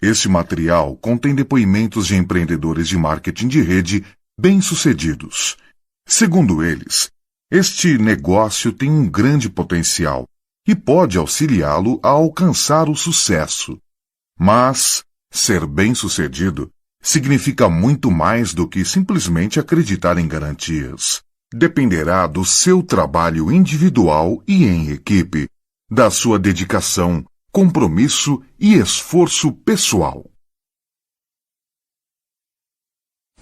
Este material contém depoimentos de empreendedores de marketing de rede bem-sucedidos. Segundo eles, este negócio tem um grande potencial e pode auxiliá-lo a alcançar o sucesso. Mas ser bem-sucedido significa muito mais do que simplesmente acreditar em garantias. Dependerá do seu trabalho individual e em equipe, da sua dedicação, compromisso e esforço pessoal.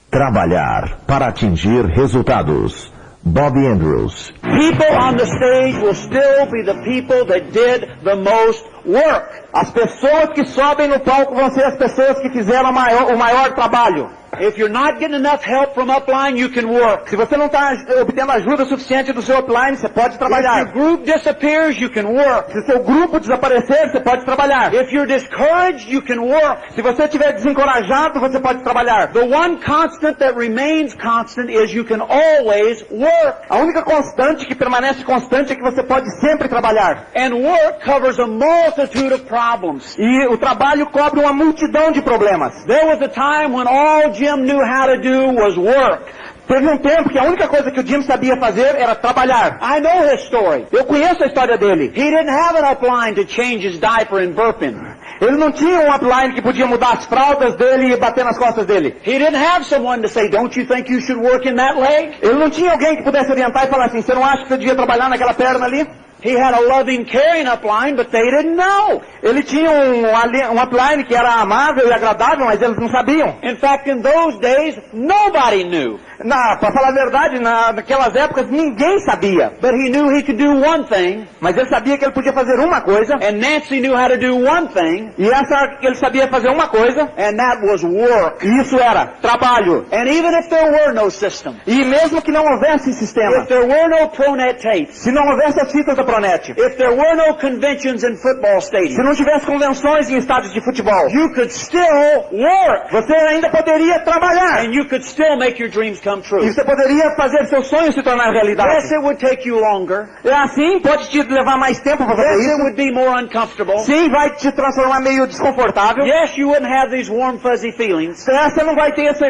Trabalhar para atingir resultados. Bob Andrews. People on the stage will still be the people that did the most work. As pessoas que sobem no palco vão ser as pessoas que fizeram o maior trabalho. If you're not getting enough help from upline, you can work. Se você não está obtendo ajuda suficiente do seu upline, você pode trabalhar. If your group disappears, you can work. Se o seu grupo desaparecer, você pode trabalhar. If you're discouraged, you can work. Se você estiver desencorajado, você pode trabalhar. The one constant that remains constant is you can always work. A única constante que permanece constante é que você pode sempre trabalhar. And work covers a multitude of problems. E o trabalho cobre uma multidão de problemas. There was a time when all Jim knew how to do was work. Teve um tempo que a única coisa que o Jim sabia fazer era trabalhar. I know his story. Eu conheço a história dele. He didn't have an upline to change his diaper and burp him. Ele não tinha um upline que podia mudar as fraldas dele e bater nas costas dele. He didn't have someone to say, don't you think you should work in that leg? Ele não tinha alguém que pudesse orientar e falar assim, você não acha que você devia trabalhar naquela perna ali? He had a loving, caring upline, but they didn't know. Ele tinha um upline que era amável e agradável, mas eles não sabiam. In fact, in those days, nobody knew. Para falar a verdade, naquelas épocas ninguém sabia. But he knew he could do one thing. Mas ele sabia que ele podia fazer uma coisa. And Nancy knew how to do one thing. E ele sabia fazer uma coisa. And that was work. E isso era trabalho. And even if there were no system. E mesmo que não houvesse sistema. If there were no Pronet tapes. Se não houvesse as fitas da Pronet. If there were no conventions in football stadiums. Se não tivesse convenções em estádios de futebol. You could still work. Você ainda poderia trabalhar. And you could still make your dreams come true. E você poderia fazer seus sonhos se tornar realidade. Yes, it would take you longer. Assim, pode te levar mais tempo para fazer isso. Yes, it would be more uncomfortable. Sim, vai te transformar meio desconfortável. Yes, you wouldn't have these warm, fuzzy feelings. Você não vai ter esse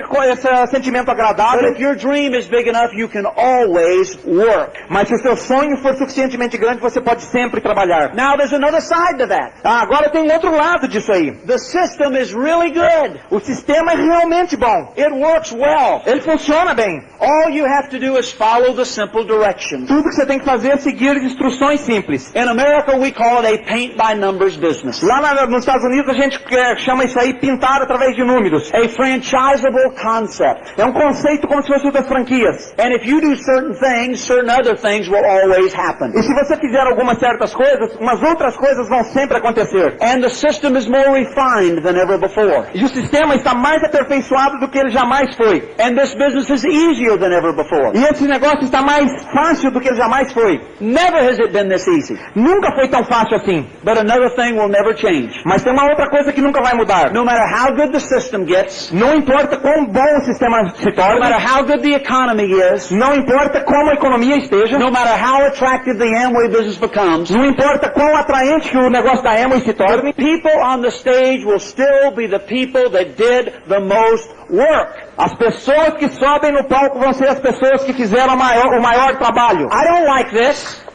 sentimento agradável. But if your dream is big enough, you can always work. Mas se o seu sonho for suficientemente grande, você pode sempre trabalhar. Now there's another side to that. Agora tem um outro lado disso aí. The system is really good. O sistema é realmente bom. It works well. Ele funciona bem. All you have to do is follow the simple directions. Tudo que você tem que fazer é seguir instruções simples. In America we call it a paint by numbers business. Lá nos Estados Unidos a gente chama isso aí pintar através de números. A franchisable concept. É um conceito como se fosse o das franquias. And if you do certain other things will always happen. E se você fizer algumas certas coisas, umas outras coisas vão sempre acontecer. And the system is more refined than ever before. E o sistema está mais aperfeiçoado do que ele jamais foi. And this business is easier than ever before. E esse negócio está mais fácil do que ele jamais foi. Never has it been this easy. Nunca foi tão fácil assim. But another thing will never change. Mas tem uma outra coisa que nunca vai mudar. No matter how good the system gets. Não importa quão bom o sistema se torna. No matter how good the economy is. Não importa como a economia esteja. No matter how attractive the Amway business becomes. Não importa quão atraente que o negócio da Amway se torne. The people on the stage will still be the people that did the most work. As pessoas que sobem no palco vão ser as pessoas que fizeram o maior trabalho. I don't like this.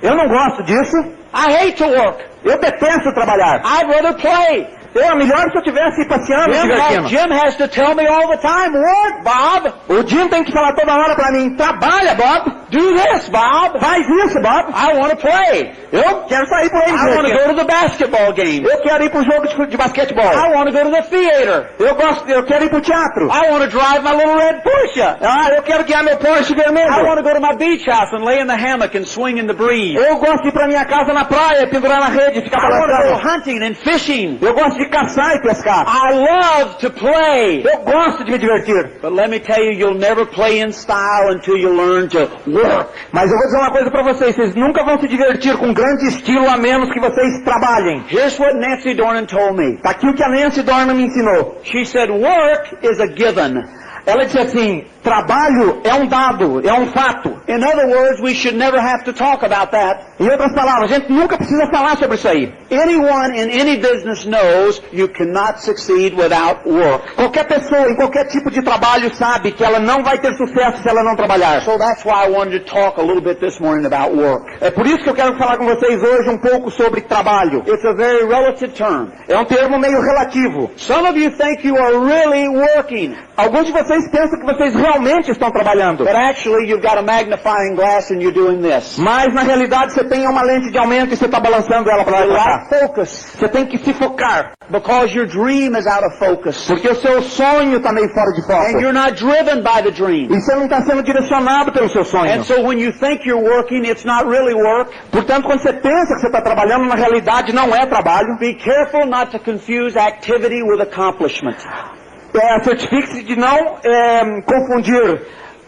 Eu não gosto disso. I hate to work. Eu detesto trabalhar. I'd rather play. É melhor se eu estivesse passeando, divertindo. Jim has to tell me all the time, work, Bob. O Jim tem que falar toda hora pra mim, trabalha, Bob. Do this, Bob. Faz isso, Bob. I want to play. Eu quero sair por aí. I want to go to the basketball game. Eu quero ir pro jogo de basquetebol. I want to go to the theater. Eu quero ir pro teatro. I want to drive my little red Porsche. Eu quero guiar meu Porsche vermelho. I want to go to my beach house and lay in the hammock and swing in the breeze. Eu gosto de ir pra minha casa na praia, pendurar na rede e ficar balançando. I want to go hunting and fishing. Eu gosto de caçar e pescar. I love to play. Eu gosto de me divertir. But let me tell you, you'll never play in style until you learn to work. Mas eu vou dizer uma coisa pra vocês nunca vão se divertir com grande estilo a menos que vocês trabalhem. Here's what Nancy Dornan told me. Tá aqui o que a Nancy Dornan me ensinou. She said, work is a given. Ela disse assim, trabalho é um dado, é um fato. In other words, we should never have to talk about that. Em outras palavras, a gente nunca precisa falar sobre isso aí. Anyone in any business knows you cannot succeed without work. Qualquer pessoa, em qualquer tipo de trabalho, sabe que ela não vai ter sucesso se ela não trabalhar. So that's why I wanted to talk a little bit this morning about work. É por isso que eu quero falar com vocês hoje um pouco sobre trabalho. It's a very relative term. É um termo meio relativo. Some of you think you are really working, Alguns de vocês pensam que vocês realmente estão trabalhando. but actually you've got a magnifying glass and you're doing this. Mas na realidade você tem uma lente de aumento e você está balançando ela para lá e You pra cá. lack focus Você tem que se focar, because your dream is out of focus. porque o seu sonho está meio fora de And foco. you're not driven by the dream. E você não está sendo direcionado pelo seu sonho. And so when you think you're working, it's not really work. Portanto, quando você pensa que você está trabalhando, na realidade não é trabalho. Be careful not to confuse activity with accomplishment. Certifique-se de não confundir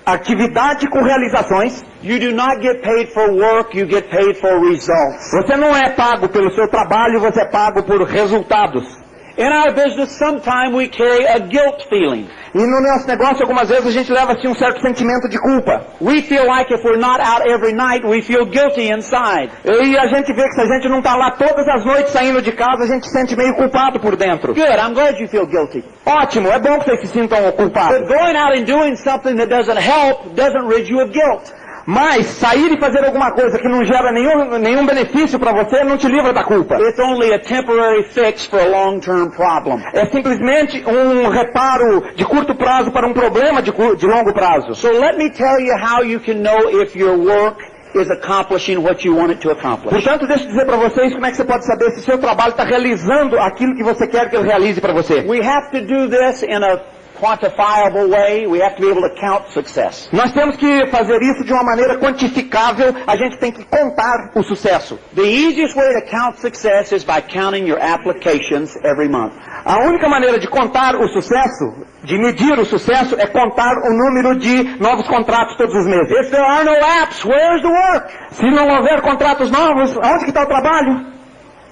atividade com realizações. You do not get paid for work, you get paid for results. Você não é pago pelo seu trabalho, você é pago por resultados. In our business, sometimes we carry a guilt feeling. E no nosso negócio, algumas vezes, a gente leva assim um certo sentimento de culpa. We feel like if we're not out every night, we feel guilty inside. E a gente vê que se a gente não está lá todas as noites saindo de casa, a gente se sente meio culpado por dentro. Good, I'm glad you feel guilty. Ótimo, é bom que vocês se sintam But culpados. going out and doing something that doesn't help doesn't rid you of guilt. Mas sair e fazer alguma coisa que não gera nenhum benefício para você não te livra da culpa. It's only a temporary fix for a long-term problem. É simplesmente um reparo de curto prazo para um problema de longo prazo. So let me tell you how you can know if your work is accomplishing what you want it to accomplish. Portanto, deixa eu dizer para vocês como é que você pode saber se o seu trabalho está realizando aquilo que você quer que ele realize para você. We have to do this in a quantifiable way. We have to be able to count success. Nós temos que fazer isso de uma maneira quantificável, a gente tem que contar o sucesso. The easiest way to count success is by counting your applications every month. A única maneira de contar o sucesso, de medir o sucesso, é contar o número de novos contratos todos os meses. If there are no apps, where's the work? Se não houver contratos novos, onde que está o trabalho?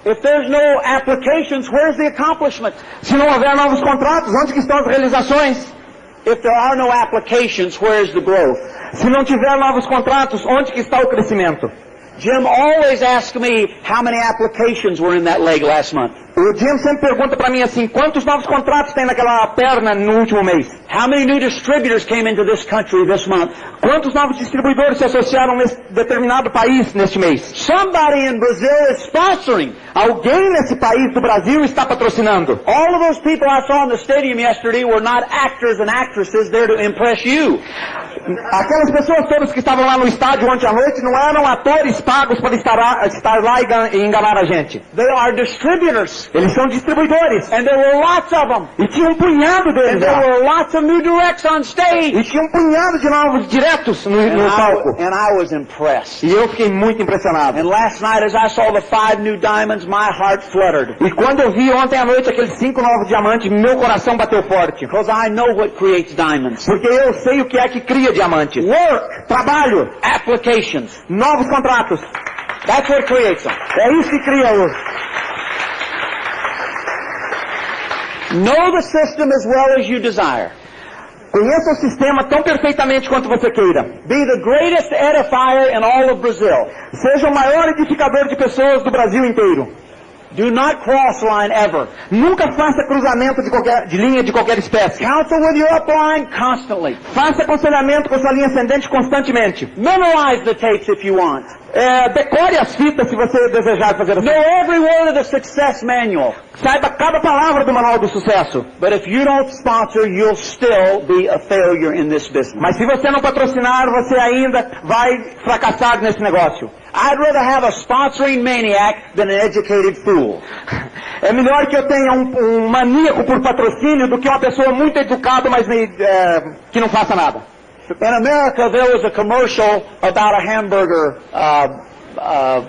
If there's no applications, where's the accomplishment? Se não houver novos contratos, onde que estão as realizações? If there are no applications, where's the growth? Se não tiver novos contratos, onde que está o crescimento? Jim always asks me how many applications were in that leg last month. O Jim sempre pergunta para mim assim, quantos novos contratos tem naquela perna no último mês? How many new distributors came into this country this month? Quantos novos distribuidores se associaram nesse determinado país neste mês? Somebody in Brazil is sponsoring. Alguém nesse país do Brasil está patrocinando. All of those people I saw in the stadium yesterday were not actors and actresses there to impress you. Aquelas pessoas todas que estavam lá no estádio ontem à noite não eram atores pagos para estar lá e enganar a gente. They are distributors. Eles são distribuidores. And there were lots of them. E tinha um punhado deles And there lá. were lots of new directs on stage. E tinha um punhado de novos diretos no palco. And I was impressed. E eu fiquei muito impressionado. And last night as I saw the 5 new diamonds, my heart fluttered. E quando eu vi ontem à noite aqueles 5 novos diamantes, meu coração bateu forte. Because I know what creates diamonds. Porque eu sei o que é que cria diamantes. Work, Trabalho, applications. novos contratos. That's what creates them. É isso que cria o... Know the system as well as you desire. Conheça o sistema tão perfeitamente quanto você queira. Be the greatest edifier in all of Brazil. Seja o maior edificador de pessoas do Brasil inteiro. Do not cross line ever. Nunca faça cruzamento de linha de qualquer espécie. Counsel with your upline constantly. Faça aconselhamento com sua linha ascendente constantemente. Memorize the tapes if you want. Decore as fitas se você desejar fazer assim. Know every word of the success manual. Saiba cada palavra do manual do sucesso. But if you don't sponsor, you'll still be a failure in this business. Mas se você não patrocinar, você ainda vai fracassar nesse negócio. I'd rather have a sponsoring maniac than an educated fool. É melhor que eu tenha um maníaco por patrocínio do que uma pessoa muito educada, mas que não faça nada. In America, there was a commercial about a hamburger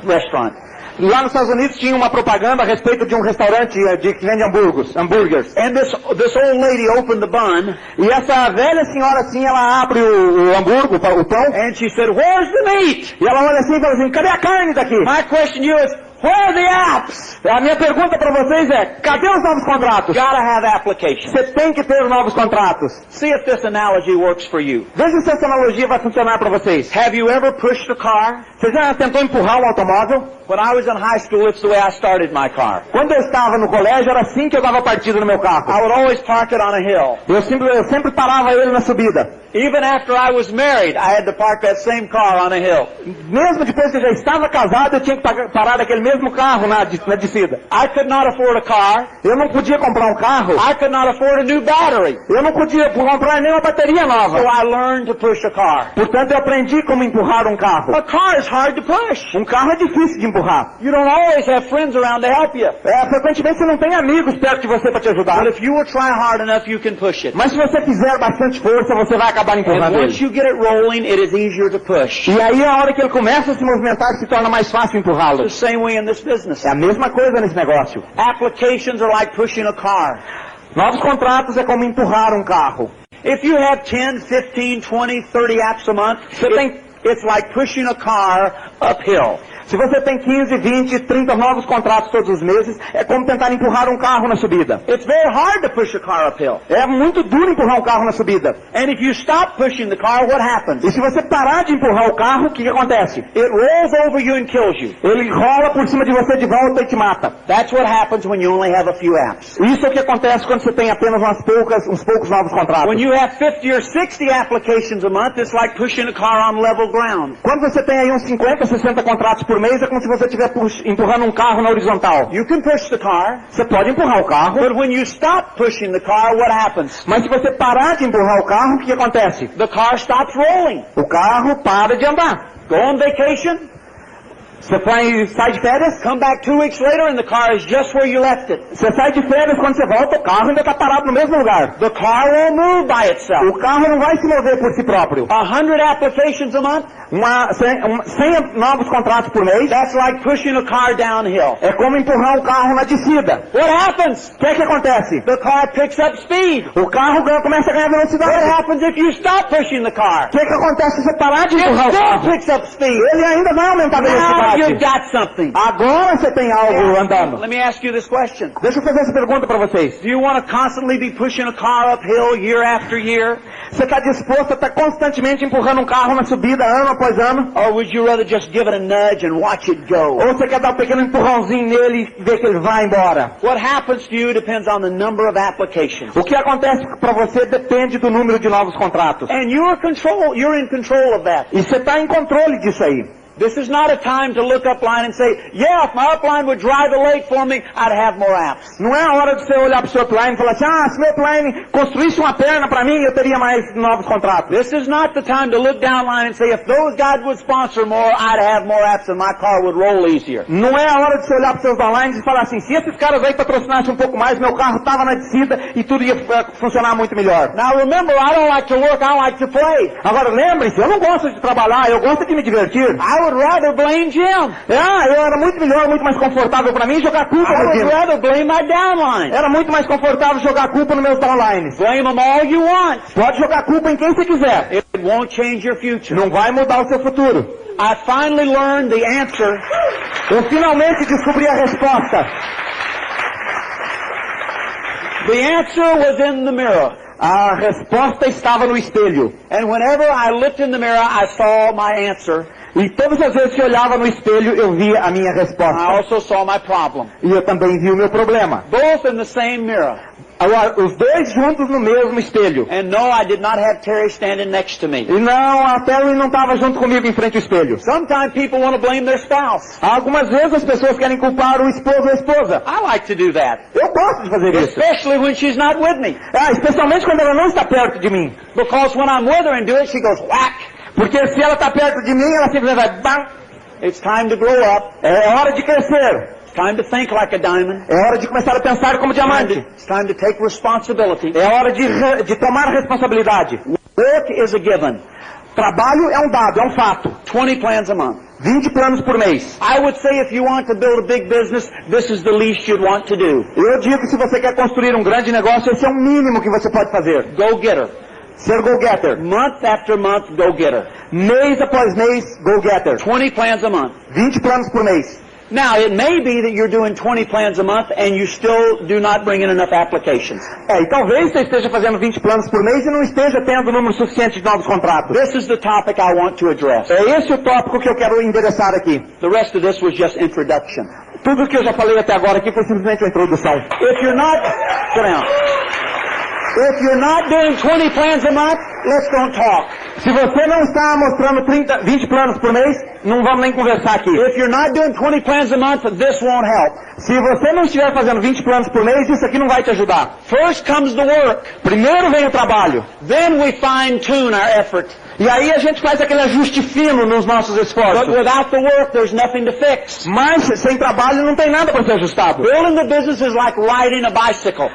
restaurant. Lá nos Estados Unidos tinha uma propaganda a respeito de um restaurante que vende hambúrgueres. And this old lady opened the bun, E essa velha senhora assim, ela abre o hambúrguer, o pão, and she said, "Where's the meat?" e ela olha assim e fala assim, cadê a carne daqui? My question to you is, Where are the apps? A minha pergunta para vocês é, cadê os novos contratos? Gotta have applications. Você tem que ter os novos contratos. See if this analogy works for you. Veja se essa analogia vai funcionar para vocês. Have you ever pushed a car? Você já tentou empurrar um automóvel? When I was in high school, it's the way I started my car. Quando eu estava no colégio, era assim que eu dava partida no meu carro. I would always park it on a hill. Eu sempre parava ele na subida. Even after I was married, I had to park that same car on a hill. Mesmo depois que eu já estava casado, eu tinha que parar aquele mesmo carro na descida. I could not afford a car. Eu não podia comprar um carro. I could not afford a new battery. Eu não podia comprar nenhuma bateria nova. So I learned to push a car. Portanto, eu aprendi como empurrar um carro. A car is hard to push. Um carro é difícil de empurrar. You don't always have friends around to help you. Frequentemente você não tem amigos perto de você para te ajudar. But if you will try hard enough, you can push it. Mas se você fizer bastante força, você vai acabar empurrando And ele. once you get it rolling, it is easier to push. E aí, a hora que ele começa a se movimentar, se torna mais fácil empurrá-lo. It's the same way in this business. É a mesma coisa nesse negócio. Applications are like pushing a car. Novos contratos é como empurrar um carro. If you have 10, 15, 20, 30 apps a month, it's like pushing a car uphill. Se você tem 15, 20, 30 novos contratos todos os meses, é como tentar empurrar um carro na subida. It's very hard to push a car uphill. É muito duro empurrar um carro na subida. And if you stop pushing the car, what happens? E se você parar de empurrar o carro, o que acontece? It rolls over you and kills you. Ele rola por cima de você de volta e te mata. That's what happens when you only have a few apps. Isso é o que acontece quando você tem apenas uns poucos novos contratos. When you have 50 or 60 applications a month, it's like pushing a car on level ground. Quando você tem aí uns 50, 60 contratos por mês, é como se você estivesse empurrando um carro na horizontal. You can push the car. Você pode empurrar o carro. But when you stop pushing the car, what happens? Mas se você parar de empurrar o carro, o que acontece? The car stops rolling. O carro para de andar. Go on vacation. Você sai de férias, come back 2 weeks later and the car is just where you left it. Você sai de férias, quando você volta, o carro ainda está parado no mesmo lugar. The car won't move by itself. O carro não vai se mover por si próprio. 100 applications a month. 100 novos contratos por mês. That's like pushing a car downhill. É como empurrar um carro na descida. What happens? O que é que acontece? The car picks up speed. O carro começa a ganhar velocidade. What happens if you stop pushing the car? O que é que acontece se você parar de empurrar o It carro? still picks up speed. Ele ainda vai aumentar a Now velocidade. you've got something. Agora você tem algo andando. Let me ask you this question. Deixa eu fazer essa pergunta para vocês. Do you want to constantly be pushing a car uphill year after year? Você está disposto a estar constantemente empurrando um carro na subida ano após ano? Or would you rather just give it a nudge and watch it go? Ou você quer dar um pequeno empurrãozinho nele e ver que ele vai embora? What happens to you depends on the number of applications. O que acontece para você depende do número de novos contratos. And you're in control of that. E você está em controle disso aí. This is not a time to look upline and say, yeah, if my upline would drive a lake for me, I'd have more apps. Não é a hora de você olhar para o seu upline e falar assim, se meu upline construísse uma perna para mim, eu teria mais novos contratos. This is not the time to look downline and say, if those guys would sponsor more, I'd have more apps and my car would roll easier. Não é a hora de você olhar para os seus downlines e falar assim, se esses caras aí patrocinassem um pouco mais, meu carro estava na descida e tudo ia funcionar muito melhor. Now remember, I don't like to work, I like to play. Agora lembre-se, eu não gosto de trabalhar, eu gosto de me divertir. I would rather blame Jim. Eu era muito melhor, muito mais confortável para mim jogar a culpa no I Jim. would rather blame my downline. Era muito mais confortável jogar a culpa nos meus downlines. Blame them all you want. Pode jogar a culpa em quem você quiser. It won't change your future. Não vai mudar o seu futuro. I finally learned the answer. Eu finalmente descobri a resposta. The answer was in the mirror. A resposta estava no espelho. And whenever I looked in the mirror, I saw my answer. E todas as vezes que eu olhava no espelho, eu via a minha I resposta. also saw my problem. E eu também vi o meu problema. Both in the same mirror. Agora, os dois juntos no mesmo espelho. And no, I did not have Terry standing next to me. E não, a Terry não estava junto comigo em frente ao espelho. Sometimes people want to blame their spouse. Algumas vezes as pessoas querem culpar o esposo ou a esposa. I like to do that. Eu gosto de fazer isso. Especially when she's not with me. Especialmente quando ela não está perto de mim. Because when I'm with her and do it, she goes whack. Porque se ela está perto de mim, ela simplesmente vai bam. It's time to grow up. É hora de crescer. It's time to think like a diamond. É hora de começar a pensar como diamante. It's time to take responsibility. É hora de tomar responsabilidade. Work is a given. Trabalho é um dado, é um fato. 20 plans a month. 20 planos por mês. I would say if you want to build a big business, this is the least you'd want to do. Eu digo que se você quer construir um grande negócio, esse é o mínimo que você pode fazer. Go-getter. Ser go-getter. Month after month, go-getter. Mês após mês, go-getter. 20 plans a month. 20 planos por mês. Now, it may be that you're doing 20 plans a month and you still do not bring in enough applications. E talvez você esteja fazendo 20 planos por mês e não esteja tendo o número suficiente de novos contratos. This is the topic I want to address. É esse o tópico que eu quero endereçar aqui. The rest of this was just introduction. Tudo que eu já falei até agora aqui foi simplesmente uma introdução. If you're not, sit down. If you're not doing 20 plans a month, let's don't talk. Se você não está mostrando 20 planos por mês, não vamos nem conversar aqui. If you're not doing 20 plans a month, this won't help. Se você não estiver fazendo 20 planos por mês, isso aqui não vai te ajudar. First comes the work. Primeiro vem o trabalho. Then we fine-tune our effort. E aí a gente faz aquele ajuste fino nos nossos esforços. But without the work, there's nothing to fix. Mas sem trabalho não tem nada para ser ajustado. Building the business is like riding a bicycle.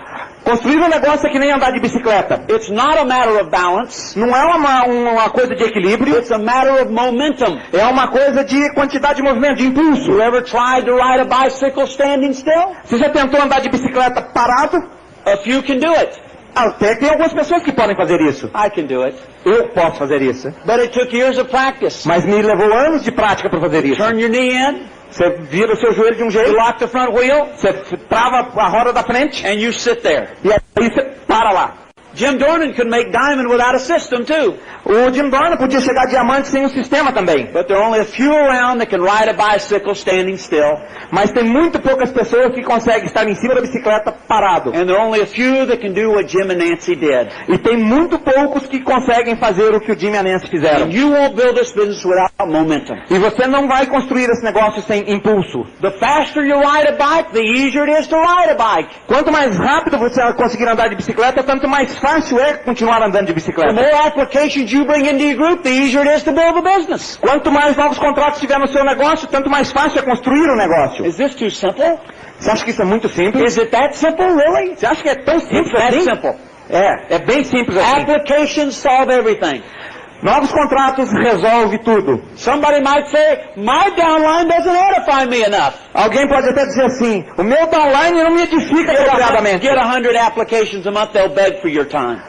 Construir um negócio é que nem andar de bicicleta. It's not a matter of balance. Não é uma coisa de equilíbrio. It's a matter of momentum. É uma coisa de quantidade de movimento, de impulso. You ever tried to ride a bicycle standing still? Você já tentou andar de bicicleta parado? A few can do it. Até tem algumas pessoas que podem fazer isso. I can do it. Eu posso fazer isso. But it took years of practice. Mas me levou anos de prática para fazer isso. Turn your knee in. Você vira o seu joelho de um jeito. You lock the front wheel. Você trava a roda da frente. And you sit there. E aí você para lá. Jim Dornan could make diamond without a system too. O Jim Dornan podia chegar a diamante sem um sistema também. But there are only a few around that can ride a bicycle standing still. Mas tem muito poucas pessoas que conseguem estar em cima da bicicleta parado. And there are only a few that can do what Jim and Nancy did. E tem muito poucos que conseguem fazer o que o Jim e a Nancy fizeram. And you won't build this business without momentum. E você não vai construir esse negócio sem impulso. The faster you ride a bike, the easier it is to ride a bike. Quanto mais rápido você conseguir andar de bicicleta, tanto mais fácil é continuar andando de The bicicleta. more applications you bring into your group, the easier it is to build a business. Quanto mais novos contratos tiver no seu negócio, tanto mais fácil é construir um negócio. Is this too simple? Você acha que isso é muito simples? Is it that simple, really? Você acha que é tão simples It's that assim? simple. É bem simples assim. Applications solve everything. Novos contratos resolve tudo. Somebody might say, my downline doesn't edify me enough. Alguém pode até dizer assim, o meu downline não me edifica apropriadamente. Get 100 applications a month, they'll beg for your time.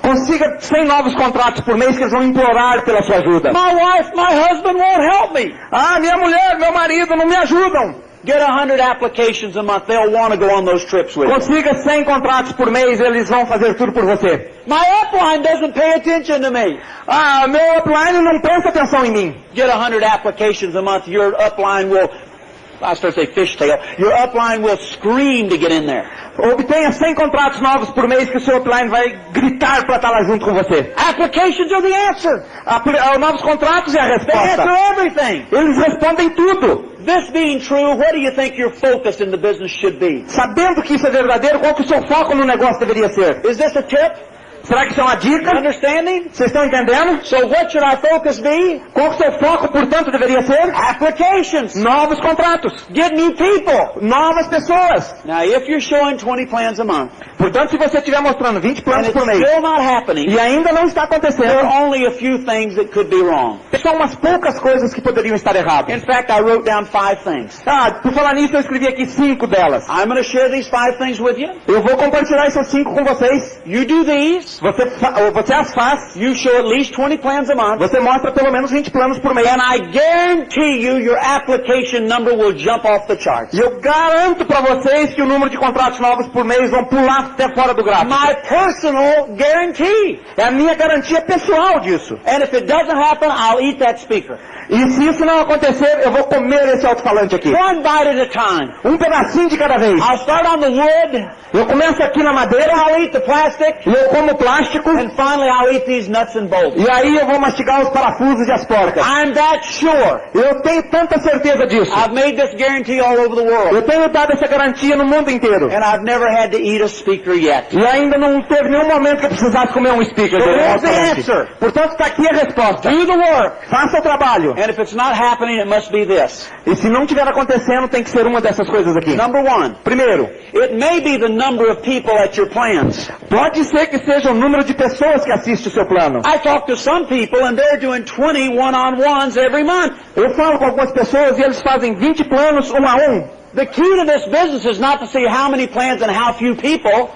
Consiga 100 novos contratos por mês que eles vão implorar pela sua ajuda. My wife, my husband won't help me. Ah, minha mulher, meu marido não me ajudam. Get 100 applications a month, they'll want to go on those trips with you. Consiga 100 contratos por mês, eles vão fazer tudo por você. My upline doesn't pay attention to me. Ah, meu upline não presta atenção em mim. Get 100 applications a month, your upline will, I start to say fishtail, your upline will scream to get in there. Obtenha 100 contratos novos por mês que o seu upline vai gritar para estar lá junto com você. Applications are the answer. Novos contratos é a They answer resposta. everything. Eles respondem tudo. This being true, what do you think your focus in the business should be? Sabendo que isso é verdadeiro, qual que o seu foco no negócio deveria ser? Is this a tip? Será que isso é uma dica? Understanding? Vocês estão entendendo? So what should our focus be? Qual que o seu foco, portanto, deveria ser? Applications. Novos contratos. Get new people. Novas pessoas. Now, if you're showing 20 plans a month, Portanto, se você estiver mostrando 20 and planos it's por mês still not happening, e ainda não está there acontecendo, are only a few things that could be wrong. são umas poucas coisas que poderiam estar In erradas. fact, I wrote down 5 things. Ah, por falar nisso, eu escrevi aqui 5 delas. I'm going to share these 5 things with you. Eu vou compartilhar essas 5 com vocês. You do these. Você as faz. You show at least 20 plans a month. Você mostra pelo menos 20 planos por mês. And I guarantee you your application number will jump off the charts. E eu garanto para vocês que o número de contratos novos por mês vão pular até fora do gráfico. My personal guarantee. É a minha garantia pessoal disso. And if it doesn't happen, I'll eat that speaker. E se isso não acontecer, eu vou comer esse alto-falante aqui. One bite at a time. Um pedacinho de cada vez. I'll start on the wood. Eu começo aqui na madeira, I'll eat the plastic. e eu como plástico, And finally, I'll eat these nuts and bolts. e aí eu vou mastigar os parafusos e as porcas. I'm that sure. Eu tenho tanta certeza disso. I've made this guarantee all over the world. Eu tenho dado essa garantia no mundo inteiro. And I've never had to eat a speaker yet. E ainda não teve nenhum momento que eu precisasse comer um speaker. So there's the alto-falante. answer. Portanto, está aqui a resposta. Do the work. Faça o trabalho. And if it's not happening, it must be this. E se não estiver acontecendo, tem que ser uma dessas coisas aqui. Number 1. Primeiro, It may be the number of people at your plans. pode ser que seja o número de pessoas que assiste o seu plano. I talk to some people and they're doing 20 one-on-ones every month. Eu falo com algumas pessoas e eles fazem 20 planos 1 a 1. The key to this business is not to see how many plans and how few people.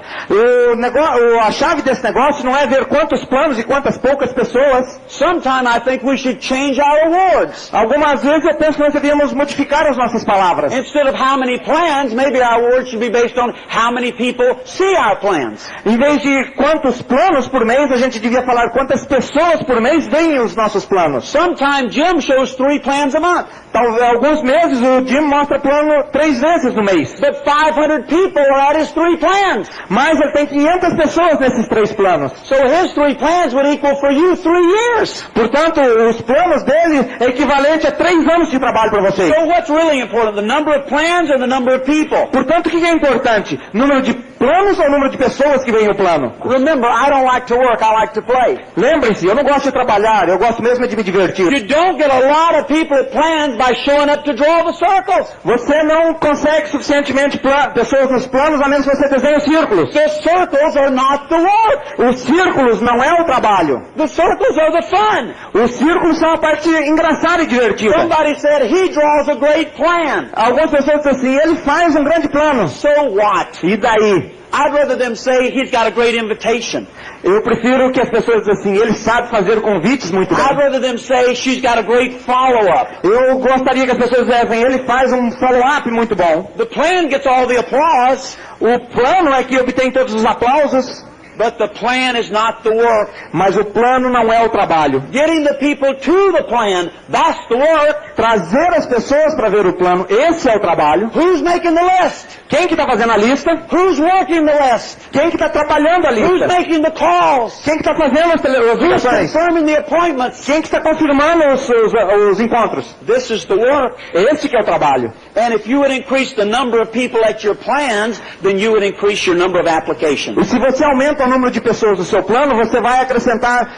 A chave desse negócio não é ver quantos planos e quantas poucas pessoas. Sometimes I think we should change our words. Algumas vezes eu penso que nós deveríamos modificar as nossas palavras. Instead of how many plans, maybe our words should be based on how many people see our plans. Em vez de quantos planos por mês, a gente devia falar quantas pessoas por mês veem os nossos planos. Sometimes Jim shows 3 plans a month. Talvez alguns meses o Jim mostra plano 3 vezes no mês. But 500 people are at his 3 plans. Mas ele tem 500 pessoas nesses 3 planos. So his 3 plans would equal for you 3 years. Portanto, os planos dele é equivalente a 3 anos de trabalho para vocês. So what's really important? The number of plans or the number of people? Portanto, o que é importante? Número de planos ou o número de pessoas que veem o plano? Remember, I don't like to work, I like to play. Lembrem-se, eu não gosto de trabalhar, eu gosto mesmo de me divertir. You don't get a lot of people at plans by showing up to draw the circles. Você não consegue suficientemente pessoas nos planos a menos que você desenhe círculos. The circles are not the work. Os círculos não é o trabalho. The circles are the fun. Os círculos são a parte engraçada e divertida. Somebody said he draws a great plan. Algumas pessoas dizem assim, ele faz um grande plano. So what? E daí? I'd rather them say he's got a great invitation. Eu prefiro que as pessoas dizem assim, ele sabe fazer convites muito bem. I'd rather them say she's got a great follow-up. Eu gostaria que as pessoas dissessem, ele faz um follow-up muito bom. The plan gets all the applause. O plano é que obtém todos os aplausos. But the plan is not the work. Mas o plano não é o trabalho. Getting the people to the plan, that's the work. Trazer as pessoas para ver o plano, esse é o trabalho. Who's making the list? Quem que está fazendo a lista? Who's working the list? Quem que está trabalhando a Who's lista? making the calls? Quem que está fazendo as Who's ligações? confirming the appointments? Quem que está confirmando os encontros? This is the work. Esse que é o trabalho. And if you would increase the number of people at your plans, then you would increase your number of applications. E se você aumenta o número de pessoas no seu plano, você vai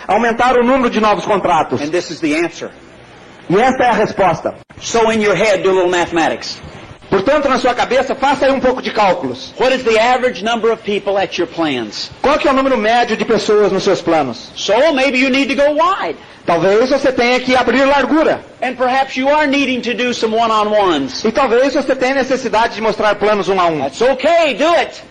aumentar o número de novos contratos. And this is the answer. E esta é a resposta. So in your head, do a little mathematics. Portanto, na sua cabeça, faça aí um pouco de cálculos. What is the average number of people at your plans? Qual que é o número médio de pessoas nos seus planos? So maybe you need to go wide. Talvez você tenha que abrir largura. And perhaps you are needing to do some one-on-ones. E talvez você tenha necessidade de mostrar planos 1 a 1. That's okay, do it.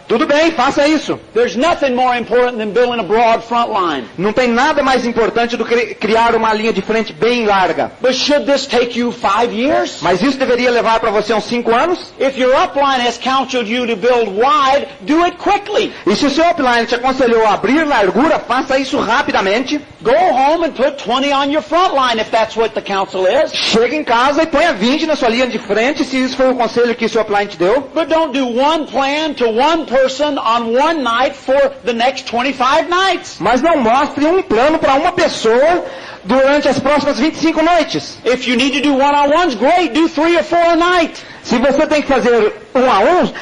Tudo bem, faça isso. There's nothing more important than building a broad front line. Não tem nada mais importante do que criar uma linha de frente bem larga. But should this take you 5 years? Mas isso deveria levar para você uns 5 anos? If your upline has counseled you to build wide, do it quickly. E se o seu upline te aconselhou a abrir largura, faça isso rapidamente. Go home and put 20 on your front line if that's what the counsel is. Chega em casa e ponha 20 na sua linha de frente, se isso foi o conselho que o seu upline te deu. But don't do one plan to one person on one night for the next 25 nights. Mas não mostre um plano para uma pessoa durante as próximas 25 noites. If you need to do one-on-ones, great, do 3 or 4 a night. Se você tem que fazer 1 a 1,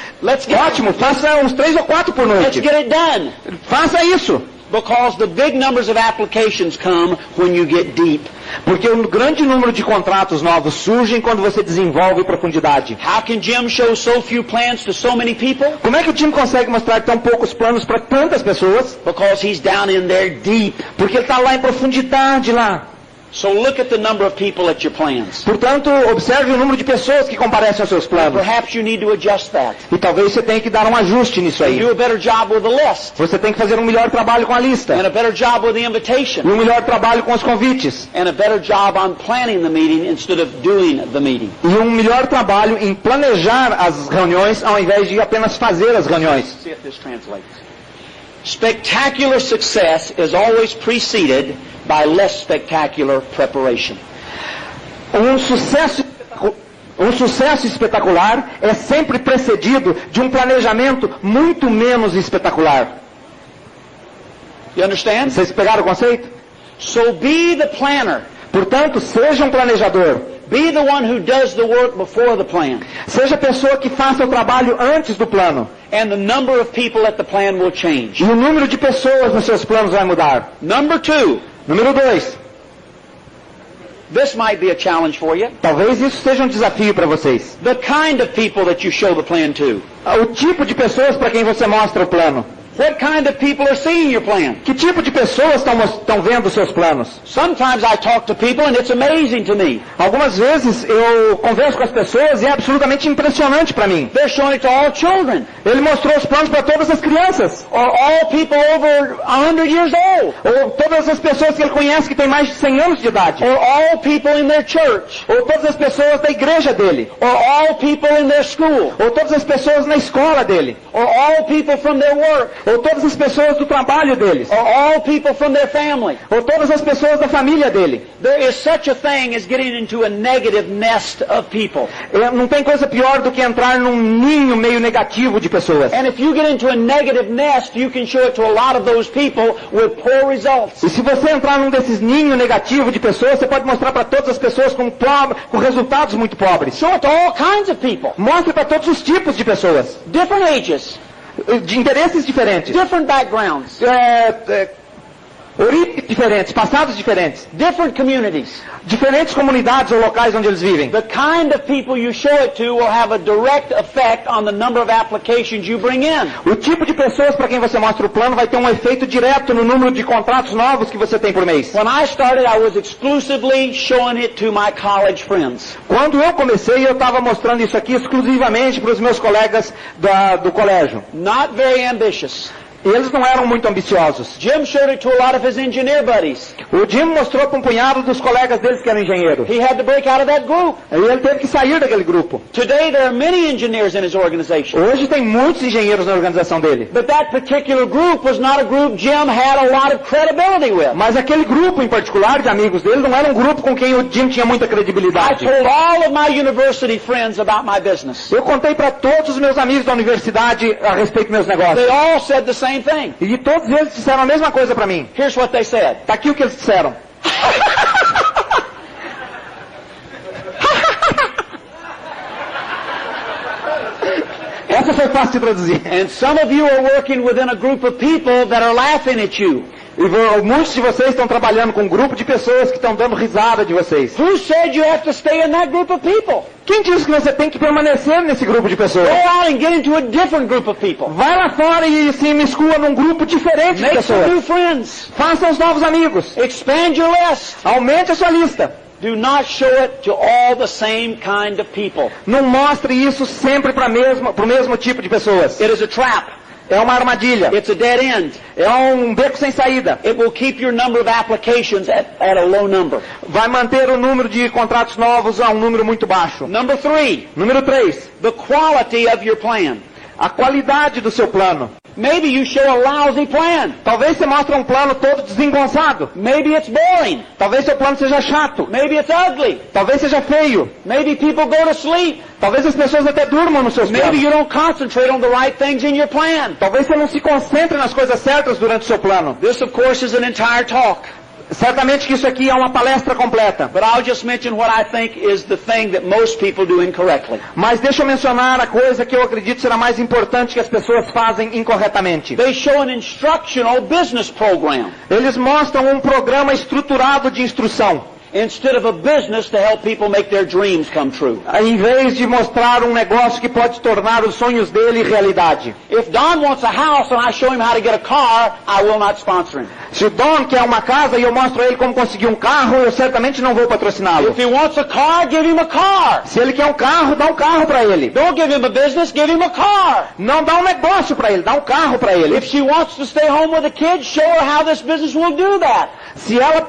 ótimo, faça uns 3 ou 4 por Let's noite. get it done. Faça isso. Because the big numbers of applications come when you get deep. Porque um grande número de contratos novos surgem quando você desenvolve profundidade. How can Jim show so few plans to so many people? Como é que o time consegue mostrar tão poucos planos para tantas pessoas? Because he's down in there deep. Porque ele está lá em profundidade lá. So look at the number of people at your plans. Portanto, observe o número de pessoas que comparecem aos seus planos. Perhaps you need to adjust that. E talvez você tenha que dar um ajuste nisso aí. Do a better job with the list. Você tem que fazer um melhor trabalho com a lista. And a better job with the E invitation. um melhor trabalho com os convites. And a better job on planning the meeting instead of doing the meeting. E um melhor trabalho em planejar as reuniões ao invés de apenas fazer as reuniões. See if this translates. Spectacular success is always preceded by less spectacular preparation. Um sucesso espetacular é sempre precedido de um planejamento muito menos espetacular. You understand? Vocês pegaram o conceito? So be the planner. Portanto, seja um planejador. Be the one who does the work before the plan. Seja a pessoa que faça o trabalho antes do plano. And the number of people at the plan will change. E o número de pessoas nos seus planos vai mudar. Number 2. Número 2. This might be a challenge for you. Talvez isso seja um desafio para vocês. The kind of people that you show the plan to. O tipo de pessoas para quem você mostra o plano. What kind of people are seeing your plan? Que tipo de pessoas estão vendo os seus planos? Sometimes I talk to people and it's amazing to me. Algumas vezes eu converso com as pessoas e é absolutamente impressionante para mim. They're showing it to all children. Ele mostrou os planos para todas as crianças. Or all people over 100 years old. Ou todas as pessoas que ele conhece que têm mais de 100 anos de idade. Or all people in their church. Ou todas as pessoas da igreja dele. Or all people in their school. Ou todas as pessoas na escola dele. Or all people from their work. Ou todas as pessoas do trabalho deles. Or all people from their family. Ou todas as pessoas da família dele. There is such a thing as getting into a negative nest of people. Não tem coisa pior do que entrar num ninho meio negativo de pessoas. And if you get into a negative nest, you can show it to a lot of those people with poor results. E se você entrar num desses ninhos negativos de pessoas, você pode mostrar para todas as pessoas com resultados muito pobres. Show it to all kinds of people. Mostre para todos os tipos de pessoas. Different ages. De interesses diferentes. Different backgrounds. Origens diferentes, passados diferentes. Different communities. Diferentes comunidades ou locais onde eles vivem. The kind of people you show it to will have a direct effect on the number of applications you bring in. O tipo de pessoas para quem você mostra o plano vai ter um efeito direto no número de contratos novos que você tem por mês. When I started, I was exclusively showing it to my college friends. Quando eu comecei, eu estava mostrando isso aqui exclusivamente para os meus colegas do colégio. Not very ambitious. Eles não eram muito ambiciosos. Jim showed it to a lot of his engineer buddies. O Jim mostrou para um punhado dos colegas deles que eram engenheiros. He had to break out of that group. E ele teve que sair daquele grupo. Today there are many engineers in his organization. Hoje tem muitos engenheiros na organização dele. But that particular group was not a group Jim had a lot of credibility with. Mas aquele grupo em particular de amigos dele não era um grupo com quem o Jim tinha muita I credibilidade. told all of my university friends about my business. Eu contei para todos os meus amigos da universidade a respeito dos meus negócios. They all said the same thing. E todos eles disseram a mesma coisa para mim. Here's what they said. Tá aqui o que eles disseram. Essa foi fácil de traduzir. And some of you are working within a group of people that are laughing at you. E muitos de vocês estão trabalhando com um grupo de pessoas que estão dando risada de vocês. Who said you have to stay in that group of people? Quem disse que você tem que permanecer nesse grupo de pessoas? Go out and get into a different group of people. Vai lá fora e se imiscua num grupo diferente de Make some pessoas. new friends. Faça os novos amigos. Expand your list. Aumente a sua lista. Do not show it to all the same kind of people. Não mostre isso sempre para o mesmo tipo de pessoas. It is a trap. É uma armadilha. It's a dead end. É um beco sem saída. It will keep your number of applications at a low number. Vai manter o número de contratos novos a um número muito baixo. Number 3, Número 3. the quality of your plan. A qualidade do seu plano. Maybe you show a lousy plan. Talvez você mostre um plano todo desengonçado. Maybe it's boring. Talvez seu plano seja chato. Maybe it's ugly. Talvez seja feio. Maybe people go to sleep. Talvez as pessoas até durmam nos seus Maybe planos. you don't concentrate on the right things in your plan. Talvez você não se concentre nas coisas certas durante o seu plano. This, of course, is an entire talk. Certamente que isso aqui é uma palestra completa. But I'll just mention what I think is the thing that most people do incorrectly. Mas deixa eu mencionar a coisa que eu acredito será mais importante que as pessoas fazem incorretamente. They show an instructional business program Eles mostram um programa estruturado de instrução, instead of a business to help people make their dreams come true. em vez de mostrar um negócio que pode tornar os sonhos dele realidade. If Don wants a house and I show him how to get a car, I will not sponsor him. Se o Don quer uma casa e eu mostro a ele como conseguir um carro, eu certamente não vou patrociná-lo. If he wants a car, give him a car. Se ele quer um carro, dá um carro para ele. Don't give him a business, give him a car. Não dá um negócio para ele, dá um carro para ele. If she wants to stay home with the kids, show her how this business will do that. Se ela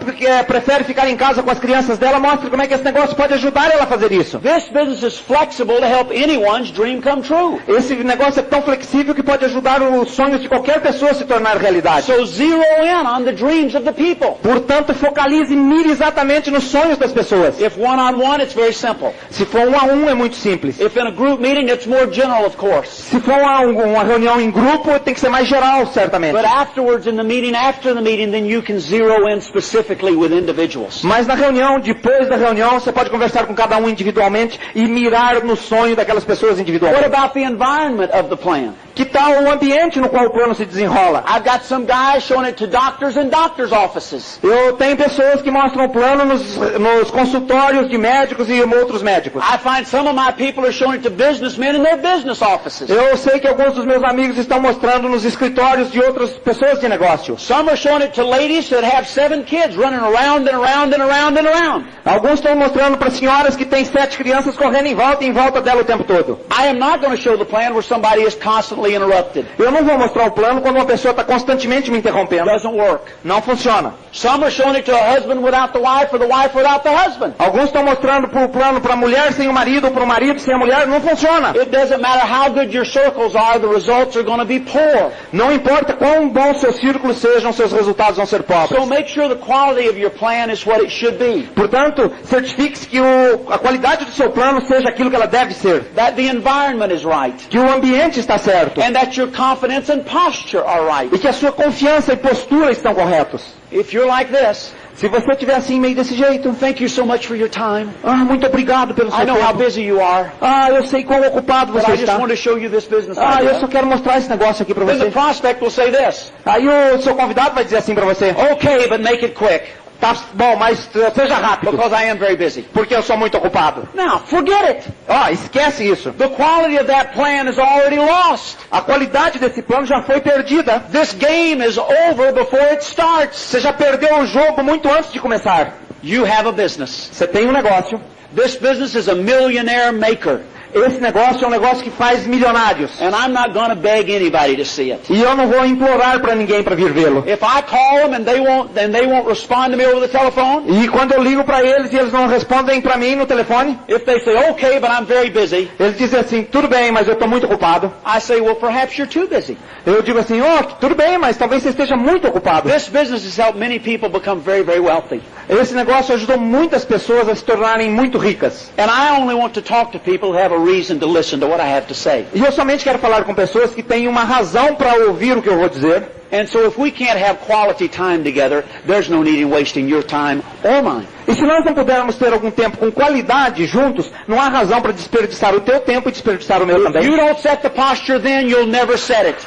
prefere ficar em casa com as crianças dela, mostre como é que esse negócio pode ajudar ela a fazer isso. This business is flexible to help anyone's dream come true. Esse negócio é tão flexível que pode ajudar os sonhos de qualquer pessoa a se tornar realidade. So zero in on the dreams of the people. Portanto, focalize e mire exatamente nos sonhos das pessoas. If one-on-one, it's very simple. Se for um a um, é muito simples. If in a group meeting, it's more general, of course. Se for uma reunião em grupo, tem que ser mais geral, certamente. But afterwards, in the meeting, after the meeting, then you can zero in specifically with individuals. Mas na reunião, depois da reunião, você pode conversar com cada um individualmente e mirar no sonho daquelas pessoas What individualmente. about the environment of the plan? Que tal o ambiente no qual o plano se desenrola? I've got some guys showing it to doctors in doctors' offices. Eu tenho pessoas que mostram o plano nos consultórios de médicos e outros médicos. I find some of my people are showing it to businessmen in their business offices. Eu sei que alguns dos meus amigos estão mostrando nos escritórios de outras pessoas de negócio. Some are showing it to ladies that have 7 kids running around and around and around and around. Alguns estão mostrando para senhoras que têm 7 crianças correndo em volta dela o tempo todo. I am not going to show the plan where somebody is constantly interrupted. Eu não vou mostrar o plano quando uma pessoa está constantemente me interrompendo. Doesn't work. Não funciona. Some are showing it to a husband without the wife or the wife without the husband. Alguns estão mostrando o plano para a mulher sem o marido ou para o marido sem a mulher. Não funciona. It doesn't matter how good your circles are, the results are going to be poor. Não importa quão bons seus círculos sejam, seus resultados vão ser pobres. So make sure the quality of your plan is what it should be. Portanto, certifique-se que a qualidade do seu plano seja aquilo que ela deve ser. That the environment is right. Que o ambiente está certo. And that your confidence and posture are right. E que a sua confiança e postura estão corretos. If you're like this, se você estiver assim, meio desse jeito, thank you so much for your time. Muito obrigado pelo seu tempo. I know how busy you are. Eu sei quão ocupado você But I está. just want to show you this business eu só quero mostrar esse negócio aqui para Then você. the prospect will say this. Aí o seu convidado vai dizer assim para você. Okay, but make it quick. Tá bom, mas seja rápido. Because I am very busy. Porque eu sou muito ocupado. Now, forget it. Esquece isso. The quality of that plan is already lost. A qualidade desse plano já foi perdida. This game is over before it starts. Você já perdeu o jogo muito antes de começar. You have a business. Você tem um negócio. This business is a millionaire maker. Esse negócio é um negócio que faz milionários. And I'm not going to beg anybody to see it. E eu não vou implorar para ninguém para vir vê-lo. If I call them and they won't respond to me over the telephone. E quando eu ligo para eles e eles não respondem para mim no telefone. If they say okay, but I'm very busy. Eles dizem assim, tudo bem, mas eu estou muito ocupado. I say, well, perhaps you're too busy. Eu digo assim, tudo bem, mas talvez você esteja muito ocupado. This business has helped many people become very, very wealthy. Esse negócio ajudou muitas pessoas a se tornarem muito ricas. And I only want to talk to people who have a reason to listen to what I have to say. E eu somente quero falar com pessoas que têm uma razão para ouvir o que eu vou dizer. And so if we can't have quality time together, there's no need in wasting your time or mine. E se nós não pudermos ter algum tempo com qualidade juntos, não há razão para desperdiçar o teu tempo e desperdiçar o meu também. If you don't set the posture then, you'll never set it.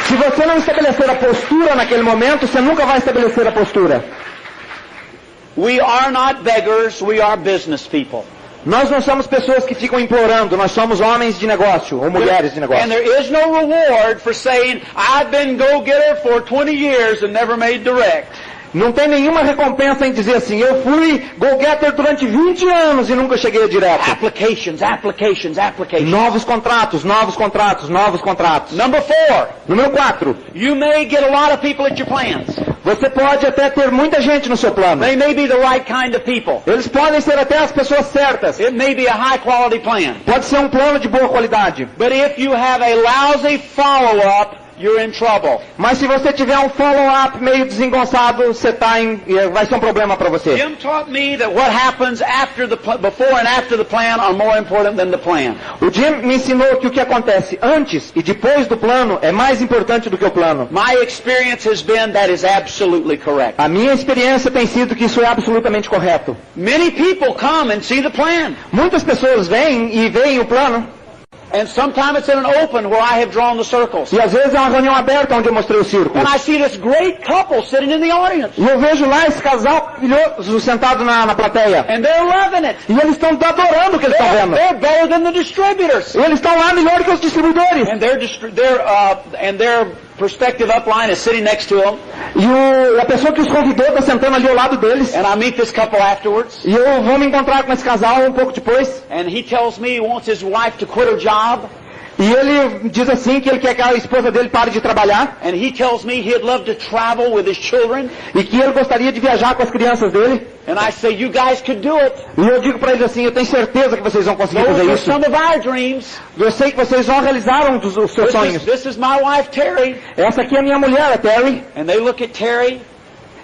Se você não estabelecer a postura naquele momento, você nunca vai estabelecer a postura. We are not beggars, we are business people. Nós não somos pessoas que ficam implorando, nós somos homens de negócio, ou mulheres de negócio. And there is no reward for saying, I've been go-getter for 20 years and never made direct. Não tem nenhuma recompensa em dizer assim, eu fui go-getter durante 20 anos e nunca cheguei a direto. Applications. Novos contratos. Number 4. Número 4. You may get a lot of people at your plans. Você pode até ter muita gente no seu plano. They may be the right kind of people. Eles podem ser até as pessoas certas. It may be a high quality plan. Pode ser um plano de boa qualidade. But if you have a lousy follow-up, you're in trouble. Mas se você tiver um follow-up meio desengonçado, vai ser um problema para você. Jim taught me that what happens before and after the plan are more important than the plan. O Jim me ensinou que o que acontece antes e depois do plano é mais importante do que o plano. My experience has been that is absolutely correct. A minha experiência tem sido que isso é absolutamente correto. Many people come and see the plan. Muitas pessoas vêm e veem o plano. And sometimes it's in an open where I have drawn the circles. E às vezes é uma reunião aberta onde eu mostrei o círculo. And I see this great couple sitting in the audience. E eu vejo lá esse casal maravilhoso sentado na plateia. And they're loving it. E eles estão adorando o que eles estão vendo. They're better than the distributors. E eles estão lá melhor que os distribuidores. And their prospective upline is sitting next to them. E a pessoa que os convidou está sentando ali ao lado deles. And I meet this couple afterwards. E eu vou me encontrar com esse casal um pouco depois. And he tells me he wants his wife to quit her job. E ele diz assim que ele quer que a esposa dele pare de trabalhar. And he tells me he'd love to travel with his children. E que ele gostaria de viajar com as crianças dele. And I say, you guys could do it. E eu digo para eles assim, eu tenho certeza que vocês vão conseguir Those fazer are isso. some of our dreams. Eu sei que vocês já realizaram os seus sonhos. This is my wife, Terry. Essa aqui é a minha mulher, a Terry. And they look at Terry.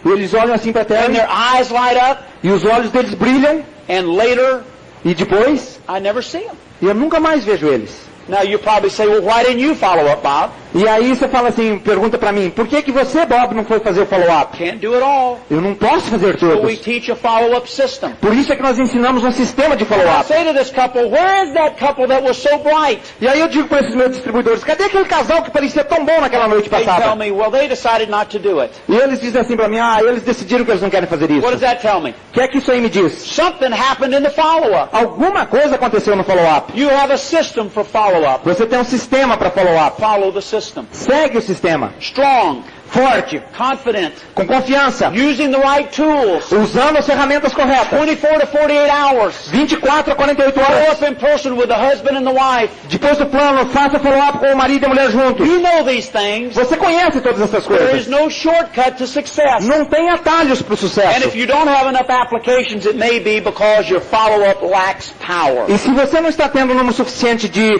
E eles olham assim para Terry. And their eyes light up. E os olhos deles brilham. And later, e depois, I never see them. E eu nunca mais vejo eles. Now you probably say, well, why didn't you follow up, Bob? E aí você fala assim, pergunta pra mim, por que você, Bob, não foi fazer o follow-up? Can't do it all. Eu não posso fazer So we todos. teach a follow-up system. Por isso é que nós ensinamos um sistema de I follow-up. say to this couple, where is that couple that was so bright? E aí eu digo para esses meus distribuidores, cadê aquele casal que parecia tão bom naquela noite They tell passada? me, well, they decided not to do it. E eles dizem assim pra mim, eles decidiram que eles não querem fazer isso. What does that tell me? O que é que isso aí me diz? Something happened in the follow-up. Alguma coisa aconteceu no follow-up. You have a system for follow-up. Você tem um sistema para follow-up. Follow the system. Segue o sistema. Strong, Forte, confident, com confiança, using the right tools. usando as ferramentas corretas. 24 to 48 hours. 24 a 48 Follow horas. up in person with the husband and the wife. Depois do plano, faça follow-up com o marido e a mulher juntos. You know these things. Você conhece todas essas There is coisas. no shortcut to success. Não tem atalhos para o And sucesso. if you don't have enough applications, it may be because your follow-up lacks power. E se você não está tendo um número suficiente de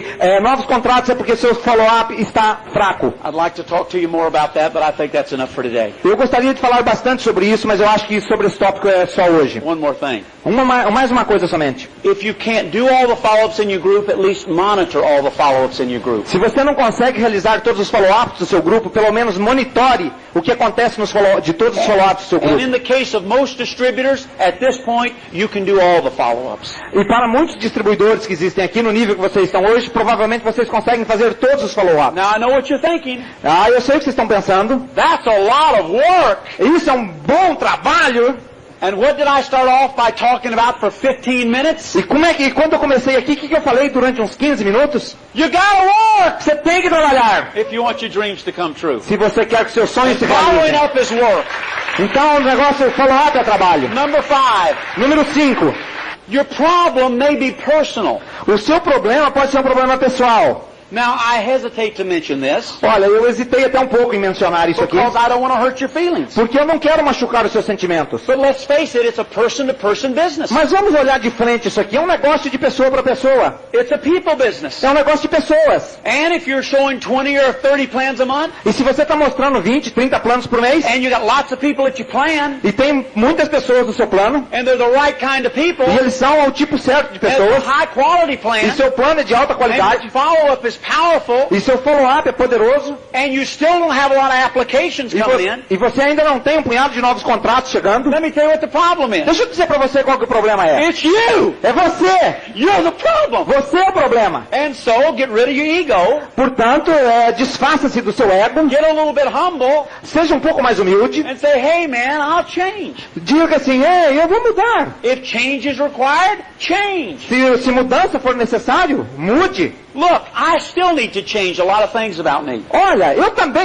novos contratos, é porque seu follow-up está fraco. I'd like to talk to you more about that, but I think that's enough for today. Eu gostaria de falar bastante sobre isso, mas eu acho que sobre esse tópico é só hoje. One more thing. Mais uma coisa somente. If you can't do all the follow-ups in your group, at least monitor all the follow-ups in your group. Se você não consegue realizar todos os follow-ups do seu grupo, pelo menos monitore o que acontece de todos os follow-ups do seu And in grupo. the case of most distributors, at this point, you can do all the follow-ups. E para muitos distribuidores que existem aqui no nível que vocês estão hoje, provavelmente vocês conseguem fazer todos os follow-ups. Now I know what you're thinking. Eu sei o que vocês estão pensando. That's a lot of work. Isso é um bom trabalho. And what did I start off by talking about for 15 minutes? E quando eu comecei aqui, o que eu falei durante uns 15 minutos? You gotta work Você tem que trabalhar. if you want your dreams to come true. Se você quer que seus sonhos se Following realizem. up is work. Então o negócio follow-up é trabalho. Number 5. Número 5. Your problem may be personal. O seu problema pode ser um problema pessoal. Now, I hesitate to mention this Olha, eu hesitei até um pouco em mencionar isso aqui, because I don't want to hurt your feelings. porque eu não quero machucar os seus sentimentos. But let's face it, it's a person-to-person business. Mas vamos olhar de frente isso aqui. É um negócio de pessoa para pessoa. It's a people business. É um negócio de pessoas. And if you're showing 20 or 30 plans a month, E se você está mostrando 20, 30 planos por mês, and you got lots of people that you plan, e tem muitas pessoas no seu plano, and they're the right kind of people, e eles são o tipo certo de and it's pessoas, a high-quality e plan, seu plano é de alta and qualidade, your follow-up is powerful, e seu follow-up é poderoso, and you still don't have a lot of applications coming in, e você ainda não tem um punhado de novos contratos chegando, let me tell you what the problem is. deixa eu dizer para você qual que o problema é. It's you! É você! You're the problem! Você é o problema. And so, get rid of your ego, Portanto, desfaça-se do seu ego, get a little bit humble, seja um pouco mais humilde, and say, hey man, I'll change. diga assim, eu vou mudar. If change is required, change. Se mudança for necessário, mude. Look, I still need to change a lot of things about me. Olha,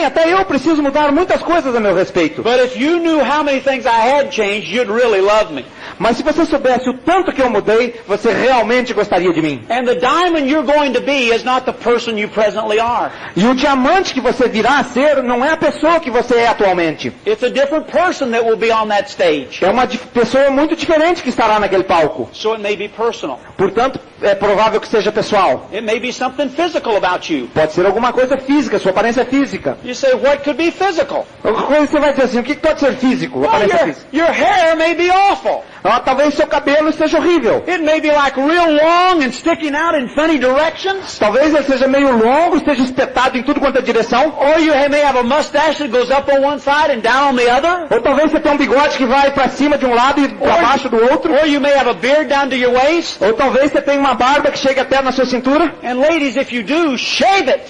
até eu preciso mudar muitas coisas a meu respeito. But if you knew how many things I had changed, you'd really love me. Mas se você soubesse o tanto que eu mudei, você realmente gostaria de mim. And the diamond you're going to be is not the person you presently are. E o diamante que você virá a ser não é a pessoa que você é atualmente. It's a different person that will be on that stage. É uma pessoa muito diferente que estará naquele palco. So it may be personal. Portanto, é provável que seja pessoal. It may be something physical about you. Pode ser alguma coisa física, sua aparência física. You say, what could be physical? Alguma coisa você vai dizer assim, o que pode ser físico? Well, Aparência física. your hair may be awful. Talvez seu cabelo esteja horrível. It may be like real long and sticking out in funny directions. Talvez ele seja meio longo, esteja espetado em tudo quanto é direção. Or you may have a mustache that goes up on one side and down on the other. Ou talvez você tenha um bigode que vai para cima de um lado e para baixo do outro. Or you may have a beard down to your waist. Ou talvez você tenha uma barba que chega até na sua cintura. And ladies, if you do, shave it.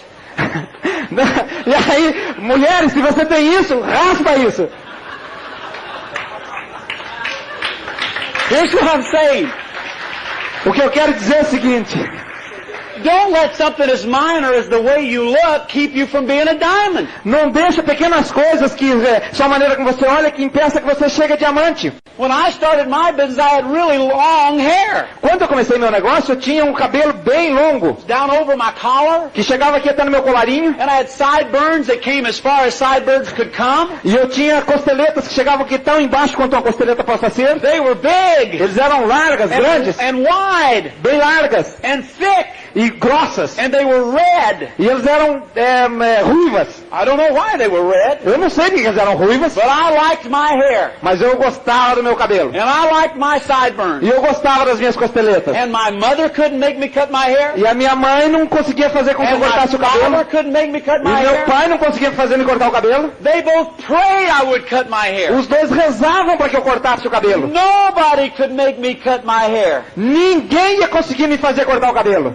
E aí, mulheres, se você tem isso, raspa isso. Here's what I'm saying. O que eu quero dizer é o seguinte. Don't let something as minor as the way you look keep you from being a diamond. Não deixa pequenas coisas que só a maneira como você olha que impeça que você chegue a diamante. When I started my business, I had really long hair. Quando eu comecei meu negócio, eu tinha um cabelo bem longo, Down over my collar. que chegava aqui até no meu colarinho, And I had sideburns that came as far as sideburns could come. e eu tinha costeletas que chegavam aqui tão embaixo quanto uma costeleta possa ser. They were big. Eles eram largas, grandes, And wide. bem largas And thick. e e grossas. And they were red. E eles eram ruivas. I don't know why they were red, Eu não sei porque eles eram ruivas, but I liked my hair. mas eu gostava do meu cabelo. And I liked my sideburns. E eu gostava das minhas costeletas. And my mother couldn't make me cut my hair. E a minha mãe não conseguia fazer com que eu And my cortasse o father cabelo. couldn't make me cut E my meu hair. pai não conseguia fazer me cortar o cabelo. They both prayed I would cut my hair. Os dois rezavam para que eu cortasse o cabelo. Nobody could make me cut my hair. Ninguém ia conseguir me fazer cortar o cabelo.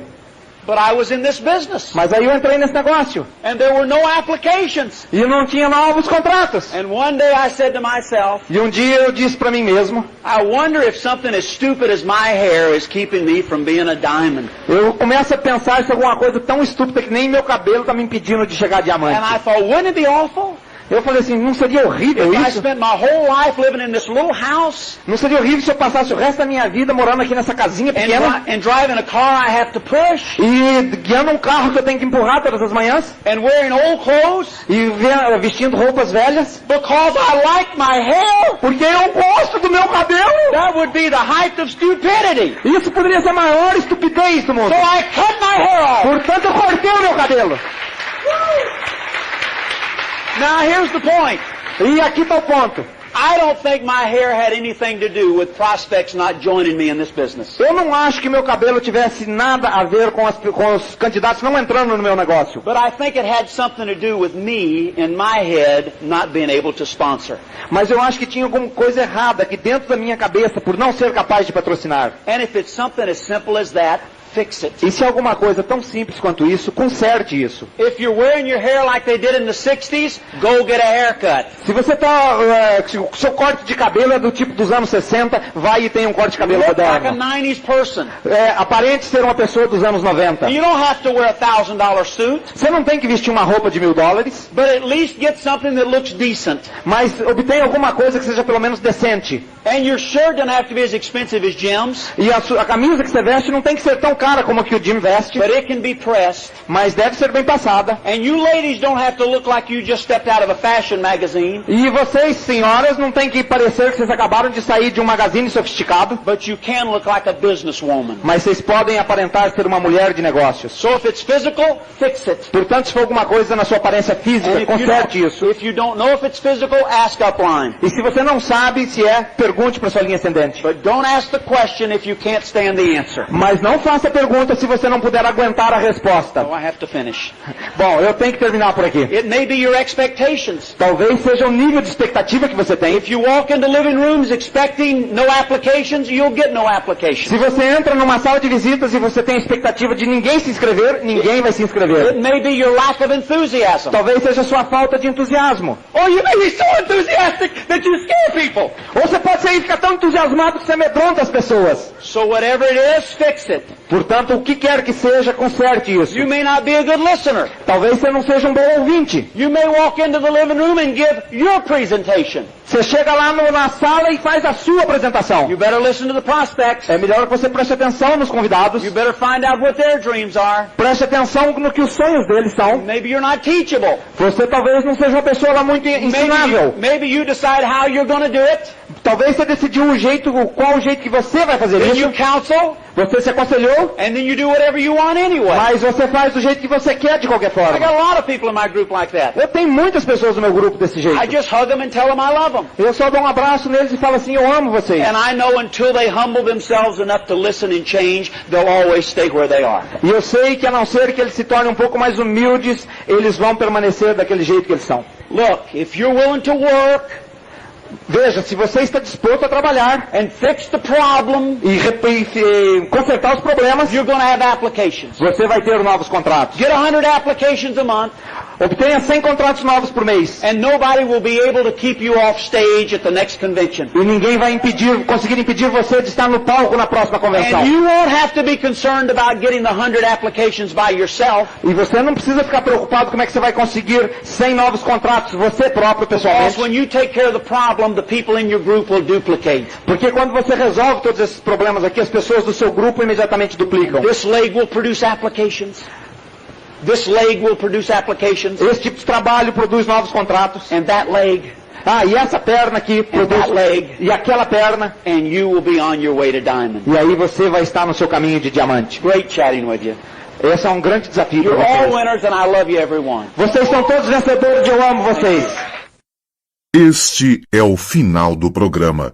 But I was in this business. Mas aí eu entrei nesse negócio. And there were no applications. E não tinha novos contratos. And one day I said to myself, E um dia eu disse para mim mesmo, I wonder if something as stupid as my hair is keeping me from being a diamond. eu começo a pensar se alguma coisa tão estúpida que nem meu cabelo está me impedindo de chegar a diamante. And I thought, wouldn't it be awful Eu falei assim, não seria horrível if I isso? spent my whole life living in this little house Não seria horrível se eu passasse o resto da minha vida morando aqui nessa casinha pequena and driving a car I have to push e guiando um carro que eu tenho que empurrar todas as manhãs and wearing old clothes e vestindo roupas velhas? because I like my hair? Porque eu gosto do meu cabelo! That would be the height of stupidity. Isso poderia ser a maior estupidez do mundo. So I cut my hair off. Portanto, eu cortei o meu cabelo. Now here's the point. E aqui está o ponto. I don't think my hair had anything to do with prospects not joining me in this business. Eu não acho que meu cabelo tivesse nada a ver com os candidatos não entrando no meu negócio. But I think it had something to do with me in my head not being able to sponsor. Mas eu acho que tinha alguma coisa errada aqui dentro da minha cabeça por não ser capaz de patrocinar. And if it's something as simple as that, fix it. E se é alguma coisa tão simples quanto isso, conserte isso. If you're wearing your hair like they did in the 60s, go get a haircut. Se você se o seu corte de cabelo é do tipo dos anos 60, vai e tem um corte de cabelo Look like a moderno. 90s person. Aparente ser uma pessoa dos anos 90. You don't have to wear a $1,000 suit, Você não tem que vestir uma roupa de $1.000, but at least get something that looks decent. mas obtenha alguma coisa que seja pelo menos decente. And your shirt doesn't have to be as expensive as Jim's, E a camisa que você veste não tem que ser tão cara como a que o Jim veste, but it can be pressed. mas deve ser bem passada. And you ladies don't have to look like you just stepped out of a fashion magazine, E vocês, senhoras, não tem que parecer que vocês acabaram de sair de um magazine sofisticado, but you can look like a businesswoman. mas vocês podem aparentar ser uma mulher de negócios. So if it's physical, fix it. Portanto, se for alguma coisa na sua aparência And física, conserte isso. if you don't know if it's physical, ask upline. E se você não sabe se é, pergunte para sua linha ascendente. But don't ask the question if you can't stand the answer. Mas não faça pergunta se você não puder aguentar a resposta. So I have to finish. Bom, eu tenho que terminar por aqui. It may be your expectations. Talvez seja o nível de expectativa que você tem. If you walk into living rooms expecting no applications, you'll get no applications. Se você entra numa sala de visitas e você tem a expectativa de ninguém se inscrever, ninguém vai se It inscrever. may be your lack of enthusiasm. Talvez seja a sua falta de entusiasmo. Or you may be so enthusiastic that you scare people. Ou você pode sair e ficar tão entusiasmado que você amedronta as pessoas. So whatever it is, fix it. Portanto, o que quer que seja, conserte isso. You may not be a good listener. Talvez você não seja um bom ouvinte. You may walk into the living room and give your presentation. Você chega lá na sala e faz a sua apresentação. You better listen to the prospects. É melhor que você preste atenção nos convidados. You better find out what their dreams are. Preste atenção no que os sonhos deles são. Maybe you're not teachable. Você talvez não seja uma pessoa lá muito ensinável. Maybe you decide how you're going to do it. Talvez você decidiu qual o jeito que você vai fazer Then isso. you counsel, Você se aconselhou, and then you do whatever you want anyway. mas você faz do jeito que você quer de qualquer I got forma. a lot of people in my group like that. Eu tenho muitas pessoas no meu grupo desse I jeito. just hug them and tell them I love them. Eu só dou um abraço neles e falo assim, eu amo vocês. And I know until they humble themselves enough to listen and change, they'll always stay where they are. E eu sei que a não ser que eles se tornem um pouco mais humildes, eles vão permanecer daquele jeito que eles são. Look, if you're willing to work Veja, se você está disposto a trabalhar and fix the problem, e consertar os problemas, you're going to have applications. você vai ter novos contratos. Get 100 applications a month, Obtenha 100 contratos novos por mês. and nobody will be able to keep you off stage at the next convention. E ninguém vai conseguir impedir você de estar no palco na próxima convenção. And you won't have to be concerned about getting the 100 applications by yourself, E você não precisa ficar preocupado como é que você vai conseguir 100 novos contratos, você próprio, because pessoalmente. when you take care of the problem, the people in your group will duplicate. Porque quando você resolve todos esses problemas aqui, as pessoas do seu grupo imediatamente duplicam. This leg will produce applications. This leg will produce applications. Esse tipo de trabalho produz novos contratos. And that leg, E essa perna aqui produz... that leg. E aquela perna. and you will be on your way to diamond. E aí você vai estar no seu caminho de diamante. Great chatting with you. Esse é um grande desafio para You're all vocês. winners and I love you everyone. Vocês são todos vencedores e eu amo vocês. Este é o final do programa.